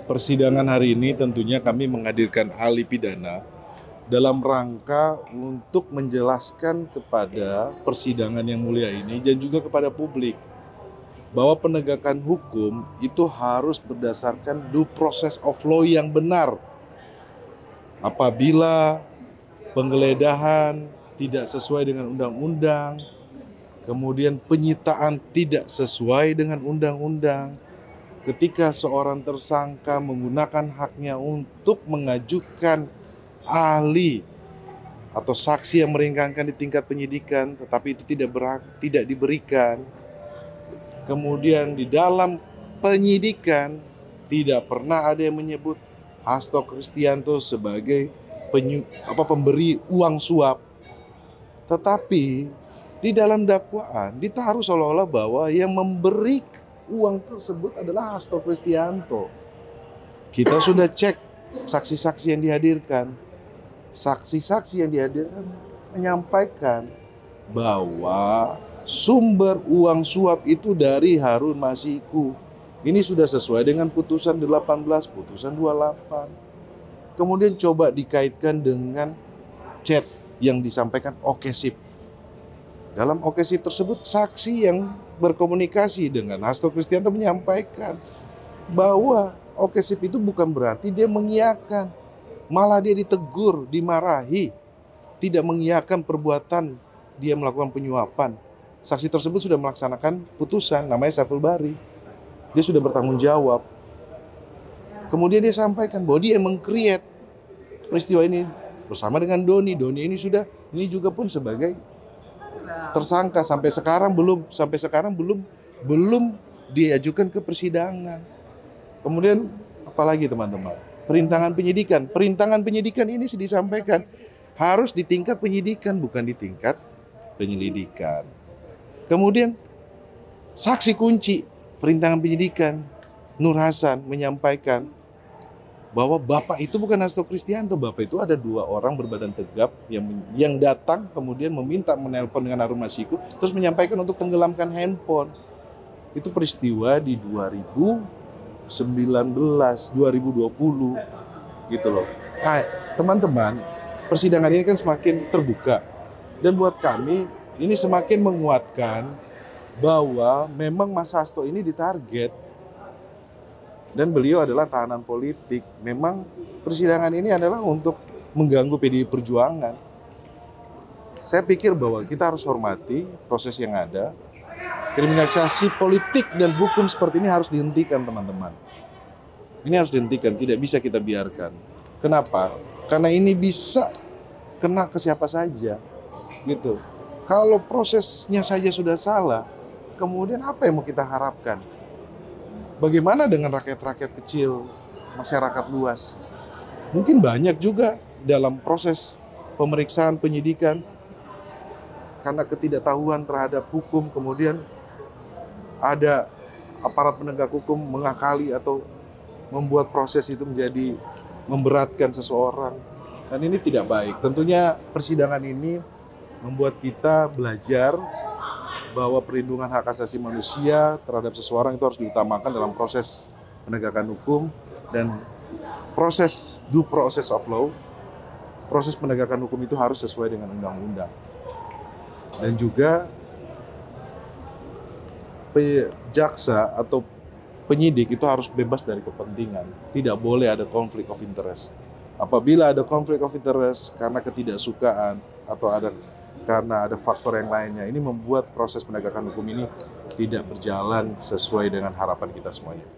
Persidangan hari ini tentunya kami menghadirkan ahli pidana dalam rangka untuk menjelaskan kepada persidangan yang mulia ini dan juga kepada publik bahwa penegakan hukum itu harus berdasarkan due process of law yang benar. Apabila penggeledahan tidak sesuai dengan undang-undang, kemudian penyitaan tidak sesuai dengan undang-undang, ketika seorang tersangka menggunakan haknya untuk mengajukan ahli atau saksi yang meringankan di tingkat penyidikan, tetapi itu tidak diberikan. Kemudian di dalam penyidikan tidak pernah ada yang menyebut Hasto Kristianto sebagai pemberi uang suap. Tetapi di dalam dakwaan ditaruh seolah-olah bahwa yang memberi uang tersebut adalah Hasto Kristianto. Kita sudah cek saksi-saksi yang dihadirkan. Saksi-saksi yang dihadirkan menyampaikan bahwa sumber uang suap itu dari Harun Masiku. Ini sudah sesuai dengan putusan 18, putusan 28. Kemudian coba dikaitkan dengan chat yang disampaikan Okesip. Dalam Okesip tersebut, saksi yang berkomunikasi dengan Hasto Kristianto menyampaikan bahwa Okesip itu bukan berarti dia mengiyakan. Malah dia ditegur, dimarahi, tidak mengiyakan perbuatan dia melakukan penyuapan. Saksi tersebut sudah melaksanakan putusan, namanya Saiful Bahri. Dia sudah bertanggung jawab. Kemudian dia sampaikan bahwa dia meng-create peristiwa ini bersama dengan Doni. Doni ini juga pun sebagai tersangka sampai sekarang belum diajukan ke persidangan. Kemudian apalagi teman-teman? Perintangan penyidikan ini disampaikan harus di tingkat penyidikan bukan di tingkat penyelidikan. Kemudian saksi kunci perintangan penyidikan Nur Hasan menyampaikan bahwa Bapak itu bukan Hasto Kristianto. Bapak itu ada 2 orang berbadan tegap yang datang kemudian meminta menelpon dengan Harun Masiku terus menyampaikan untuk tenggelamkan handphone. Itu peristiwa di 2019, 2020 gitu loh. Nah, teman-teman, persidangan ini kan semakin terbuka dan buat kami ini semakin menguatkan bahwa memang Mas Hasto ini ditarget dan beliau adalah tahanan politik. Memang persidangan ini adalah untuk mengganggu PDI Perjuangan. Saya pikir bahwa kita harus hormati proses yang ada. Kriminalisasi politik dan hukum seperti ini harus dihentikan, teman-teman. Ini harus dihentikan, tidak bisa kita biarkan. Kenapa? Karena ini bisa kena ke siapa saja, gitu. Kalau prosesnya saja sudah salah, kemudian apa yang mau kita harapkan? Bagaimana dengan rakyat-rakyat kecil, masyarakat luas? Mungkin banyak juga dalam proses pemeriksaan penyidikan karena ketidaktahuan terhadap hukum, kemudian ada aparat penegak hukum mengakali atau membuat proses itu menjadi memberatkan seseorang. Dan ini tidak baik. Tentunya persidangan ini membuat kita belajar bahwa perlindungan hak asasi manusia terhadap seseorang itu harus diutamakan dalam proses penegakan hukum dan proses due process of law. Proses penegakan hukum itu harus sesuai dengan undang-undang. Dan juga jaksa atau penyidik itu harus bebas dari kepentingan. Tidak boleh ada konflik of interest. Apabila ada konflik of interest karena ketidaksukaan atau karena ada faktor yang lainnya, ini membuat proses penegakan hukum ini tidak berjalan sesuai dengan harapan kita semuanya.